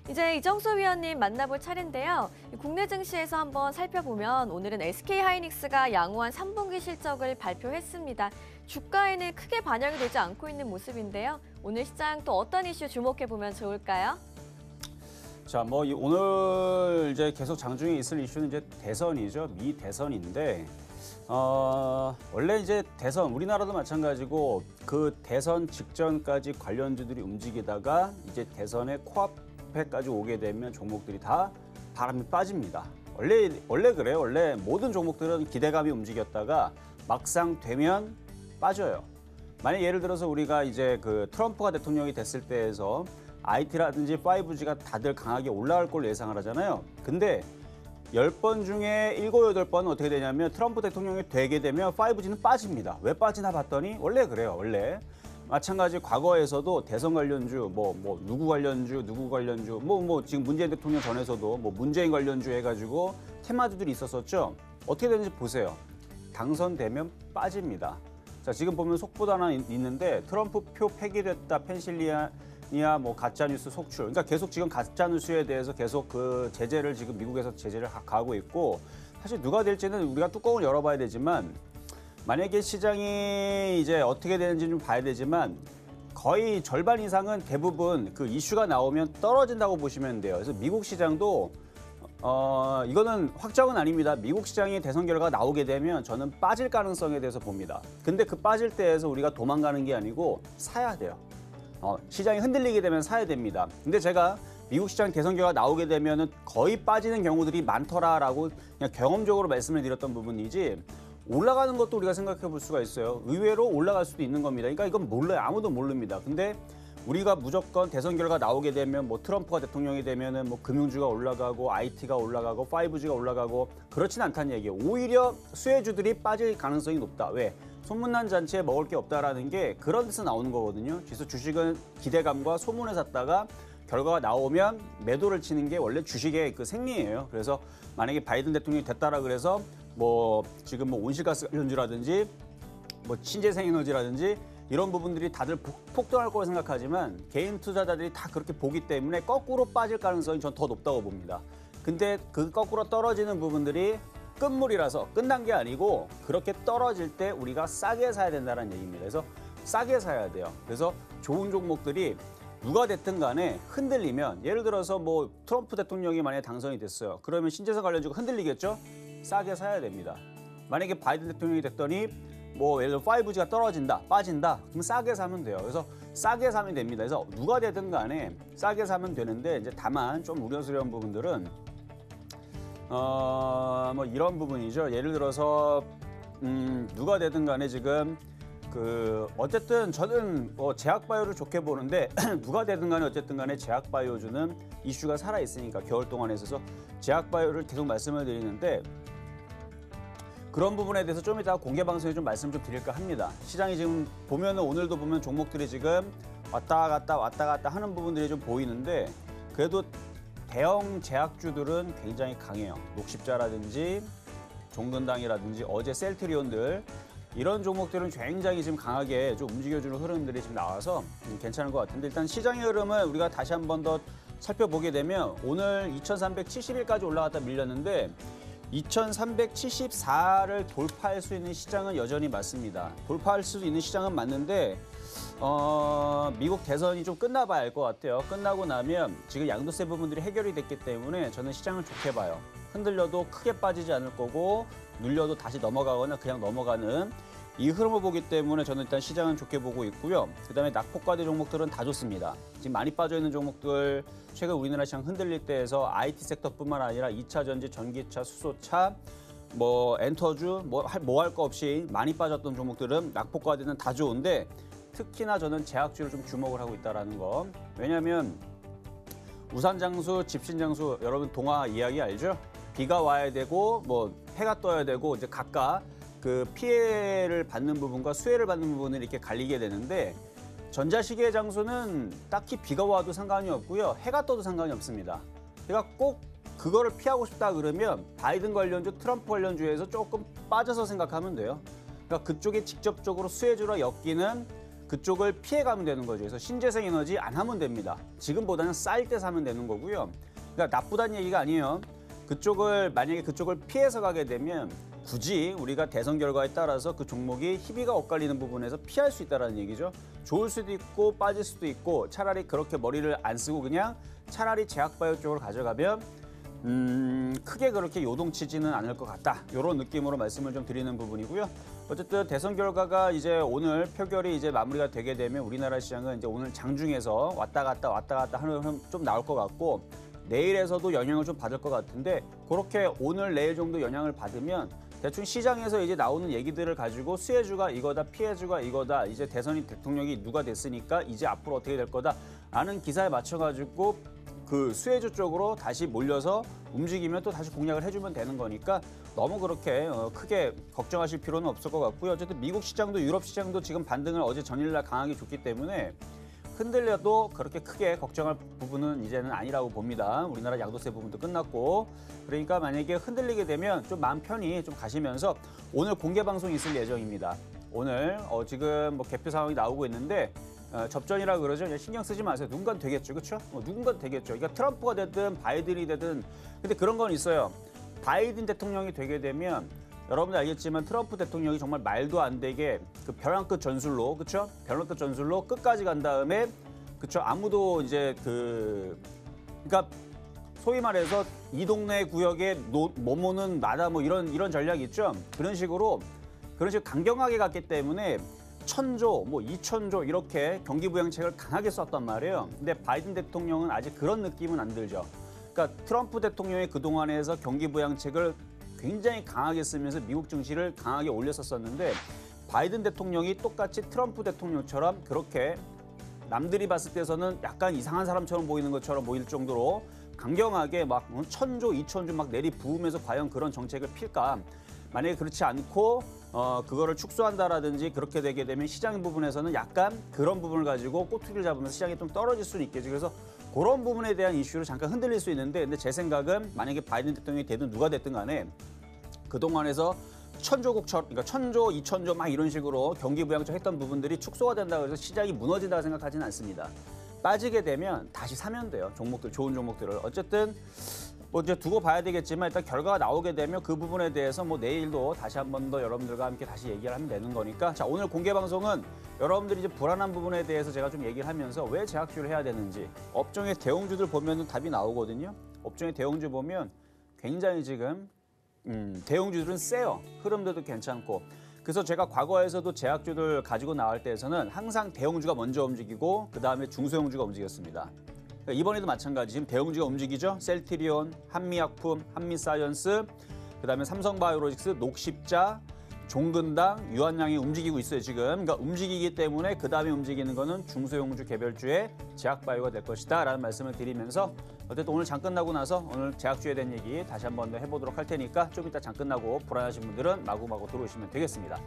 이제 이정수 위원님 만나볼 차례인데요. 국내 증시에서 한번 살펴보면 오늘은 SK하이닉스가 양호한 3분기 실적을 발표했습니다. 주가에는 크게 반영이 되지 않고 있는 모습인데요. 오늘 시장 또 어떤 이슈 주목해보면 좋을까요? 자, 오늘 이제 계속 장중에 있을 이슈는 이제 대선이죠. 미 대선인데, 원래 이제 대선, 우리나라도 마찬가지고 그 대선 직전까지 관련주들이 움직이다가 이제 대선의 코앞에까지 오게 되면 종목들이 다 바람이 빠집니다. 원래 그래요. 원래 모든 종목들은 기대감이 움직였다가 막상 되면 빠져요. 만약 예를 들어서 우리가 이제 그 트럼프가 대통령이 됐을 때에서 IT라든지 5G가 다들 강하게 올라갈 걸로 예상을 하잖아요. 근데 10번 중에 7, 8번은 어떻게 되냐면 트럼프 대통령이 되게 되면 5G는 빠집니다. 왜 빠지나 봤더니 원래 그래요. 원래. 마찬가지 과거에서도 대선 관련주, 누구 관련주, 지금 문재인 대통령 전에서도 문재인 관련주 해가지고 테마주들이 있었었죠. 어떻게 되는지 보세요. 당선되면 빠집니다. 자, 지금 보면 속보도 하나 있는데 트럼프 표 폐기됐다, 펜실리아니아 가짜뉴스 속출. 그러니까 계속 지금 가짜뉴스에 대해서 계속 그 제재를 지금 미국에서 제재를 가하고 있고, 사실 누가 될지는 우리가 뚜껑을 열어봐야 되지만, 만약에 시장이 이제 어떻게 되는지 좀 봐야 되지만 거의 절반 이상은 대부분 그 이슈가 나오면 떨어진다고 보시면 돼요. 그래서 미국 시장도 이거는 확정은 아닙니다. 미국 시장의 대선 결과가 나오게 되면 저는 빠질 가능성에 대해서 봅니다. 근데 그 빠질 때에서 우리가 도망가는 게 아니고 사야 돼요. 시장이 흔들리게 되면 사야 됩니다. 근데 제가 미국 시장 대선 결과가 나오게 되면은 거의 빠지는 경우들이 많더라라고 그냥 경험적으로 말씀을 드렸던 부분이지, 올라가는 것도 우리가 생각해 볼 수가 있어요. 의외로 올라갈 수도 있는 겁니다. 그러니까 이건 몰라요. 아무도 모릅니다. 근데 우리가 무조건 대선 결과 나오게 되면 트럼프가 대통령이 되면은 금융주가 올라가고 IT가 올라가고 5G가 올라가고 그렇진 않다는 얘기예요. 오히려 수혜주들이 빠질 가능성이 높다. 왜? 소문난 잔치에 먹을 게 없다라는 게 그런 데서 나오는 거거든요. 그래서 주식은 기대감과 소문을 샀다가 결과가 나오면 매도를 치는 게 원래 주식의 그 생리예요. 그래서 만약에 바이든 대통령이 됐다라 그래서 지금 온실가스 관련주라든지 신재생에너지라든지 이런 부분들이 다들 폭등할 거라고 생각하지만 개인 투자자들이 다 그렇게 보기 때문에 거꾸로 빠질 가능성이 전 더 높다고 봅니다. 근데 그 거꾸로 떨어지는 부분들이 끝물이라서 끝난 게 아니고 그렇게 떨어질 때 우리가 싸게 사야 된다는 얘기입니다. 그래서 싸게 사야 돼요. 그래서 좋은 종목들이 누가 됐든 간에 흔들리면, 예를 들어서 트럼프 대통령이 만약에 당선이 됐어요. 그러면 신재생 관련주가 흔들리겠죠? 싸게 사야 됩니다. 만약에 바이든 대통령이 됐더니 예를 들어 5G가 떨어진다, 빠진다, 그럼 싸게 사면 돼요. 그래서 싸게 사면 됩니다. 그래서 누가 되든 간에 싸게 사면 되는데, 이제 다만 좀 우려스러운 부분들은 이런 부분이죠. 예를 들어서 누가 되든 간에 지금 어쨌든 저는 제약바이오를 좋게 보는데 누가 되든 간에 어쨌든 간에 제약바이오주는 이슈가 살아있으니까 겨울 동안에 있어서 제약바이오를 계속 말씀을 드리는데, 그런 부분에 대해서 좀 이따 공개 방송에 좀 말씀 좀 드릴까 합니다. 시장이 지금 보면은 오늘도 보면 종목들이 지금 왔다 갔다 하는 부분들이 좀 보이는데, 그래도 대형 제약주들은 굉장히 강해요. 녹십자라든지 종근당이라든지 어제 셀트리온들, 이런 종목들은 굉장히 지금 강하게 좀 움직여주는 흐름들이 지금 나와서 괜찮은 것 같은데, 일단 시장의 흐름을 우리가 다시 한 번 더 살펴보게 되면 오늘 2371까지 올라갔다 밀렸는데 2374를 돌파할 수 있는 시장은 여전히 맞습니다. 돌파할 수 있는 시장은 맞는데 미국 대선이 좀 끝나봐야 알 것 같아요. 끝나고 나면 지금 양도세 부분들이 해결이 됐기 때문에 저는 시장을 좋게 봐요. 흔들려도 크게 빠지지 않을 거고 눌려도 다시 넘어가거나 그냥 넘어가는 이 흐름을 보기 때문에 저는 일단 시장은 좋게 보고 있고요. 그다음에 낙폭과대 종목들은 다 좋습니다. 지금 많이 빠져있는 종목들, 최근 우리나라 시장 흔들릴 때에서 IT 섹터뿐만 아니라 2차 전지, 전기차, 수소차, 엔터주, 할 거 없이 많이 빠졌던 종목들은 낙폭과대는 다 좋은데, 특히나 저는 제약주를 좀 주목을 하고 있다는 거. 왜냐하면 우산장수, 집신장수, 여러분 동화 이야기 알죠? 비가 와야 되고 해가 떠야 되고 이제 각각 그 피해를 받는 부분과 수혜를 받는 부분을 이렇게 갈리게 되는데, 전자시계 장수는 딱히 비가 와도 상관이 없고요. 해가 떠도 상관이 없습니다. 그러니까 꼭 그거를 피하고 싶다 그러면 바이든 관련주, 트럼프 관련주에서 조금 빠져서 생각하면 돼요. 그러니까 그쪽에 직접적으로 수혜주로 엮이는 그쪽을 피해가면 되는 거죠. 그래서 신재생 에너지 안 하면 됩니다. 지금보다는 쌀 때 사면 되는 거고요. 그러니까 나쁘다는 얘기가 아니에요. 만약에 그쪽을 피해서 가게 되면 굳이 우리가 대선 결과에 따라서 그 종목이 희비가 엇갈리는 부분에서 피할 수 있다는 얘기죠. 좋을 수도 있고 빠질 수도 있고 차라리 그렇게 머리를 안 쓰고 그냥 차라리 제약바이오 쪽으로 가져가면 크게 그렇게 요동치지는 않을 것 같다. 이런 느낌으로 말씀을 좀 드리는 부분이고요. 어쨌든 대선 결과가 이제 오늘 표결이 이제 마무리가 되게 되면 우리나라 시장은 이제 오늘 장중에서 왔다 갔다 하는 흐름 좀 나올 것 같고 내일에서도 영향을 좀 받을 것 같은데 그렇게 오늘 내일 정도 영향을 받으면 대충 시장에서 이제 나오는 얘기들을 가지고 수혜주가 이거다, 피해주가 이거다, 이제 대선이 대통령이 누가 됐으니까 이제 앞으로 어떻게 될 거다라는 기사에 맞춰가지고 그 수혜주 쪽으로 다시 몰려서 움직이면 또 다시 공략을 해주면 되는 거니까 너무 그렇게 크게 걱정하실 필요는 없을 것 같고요. 어쨌든 미국 시장도 유럽 시장도 지금 반등을 어제 전일날 강하게 줬기 때문에 흔들려도 그렇게 크게 걱정할 부분은 이제는 아니라고 봅니다. 우리나라 양도세 부분도 끝났고 그러니까 만약에 흔들리게 되면 좀 마음 편히 좀 가시면서 오늘 공개 방송이 있을 예정입니다. 오늘 지금 뭐 개표 상황이 나오고 있는데 접전이라 그러죠. 신경 쓰지 마세요. 누군가는 되겠죠. 그렇죠? 누군가는 되겠죠. 그러니까 트럼프가 되든 바이든이 되든 근데 그런 건 있어요. 바이든 대통령이 되게 되면 여러분들 알겠지만 트럼프 대통령이 정말 말도 안 되게 그 벼랑 끝 전술로 그렇죠? 벼랑 끝 전술로 끝까지 간 다음에 그렇죠? 아무도 이제 그러니까 소위 말해서 이 동네 구역에 뭐뭐는 나다 뭐 이런 전략이 있죠. 그런 식으로 강경하게 갔기 때문에 1,000조, 뭐 2,000조 이렇게 경기부양책을 강하게 썼단 말이에요. 근데 바이든 대통령은 아직 그런 느낌은 안 들죠. 그러니까 트럼프 대통령이 그동안에서 경기부양책을 굉장히 강하게 쓰면서 미국 증시를 강하게 올렸었는데 바이든 대통령이 똑같이 트럼프 대통령처럼 그렇게 남들이 봤을 때서는 약간 이상한 사람처럼 보이는 것처럼 보일 정도로 강경하게 막 1,000조, 2,000조 막 내리부으면서 과연 그런 정책을 필까? 만약에 그렇지 않고 그거를 축소한다라든지 그렇게 되게 되면 시장 부분에서는 약간 그런 부분을 가지고 꼬투리를 잡으면서 시장이 좀 떨어질 수는 있겠죠. 그래서 그런 부분에 대한 이슈로 잠깐 흔들릴 수 있는데 근데 제 생각은 만약에 바이든 대통령이 되든 누가 됐든 간에 그동안에서 1,000조국처럼 그러니까 1,000조, 2,000조 막 이런 식으로 경기부양책 했던 부분들이 축소가 된다고 해서 시장이 무너진다고 생각하지는 않습니다. 빠지게 되면 다시 사면 돼요. 종목들, 좋은 종목들을. 어쨌든 뭐 이제 두고 봐야 되겠지만 일단 결과가 나오게 되면 그 부분에 대해서 뭐 내일도 다시 한 번 더 여러분들과 함께 다시 얘기를 하면 되는 거니까 자 오늘 공개 방송은 여러분들이 이제 불안한 부분에 대해서 제가 좀 얘기를 하면서 왜 제약주를 해야 되는지 업종의 대형주들 보면 답이 나오거든요. 업종의 대형주 보면 굉장히 지금 대형주들은 세요. 흐름들도 괜찮고 그래서 제가 과거에서도 제약주들 가지고 나올 때에서는 항상 대형주가 먼저 움직이고 그다음에 중소형주가 움직였습니다. 이번에도 마찬가지 지금 대형주가 움직이죠. 셀트리온, 한미약품, 한미사이언스, 그다음에 삼성바이오로직스, 녹십자, 종근당, 유한양이 움직이고 있어요 지금. 그러니까 움직이기 때문에 그다음에 움직이는 거는 중소형주 개별주의 제약바이오가 될 것이다라는 말씀을 드리면서 어쨌든 오늘 장 끝나고 나서 오늘 제약주에 대한 얘기 다시 한 번 더 해보도록 할 테니까 좀 이따 장 끝나고 불안하신 분들은 마구마구 들어오시면 되겠습니다.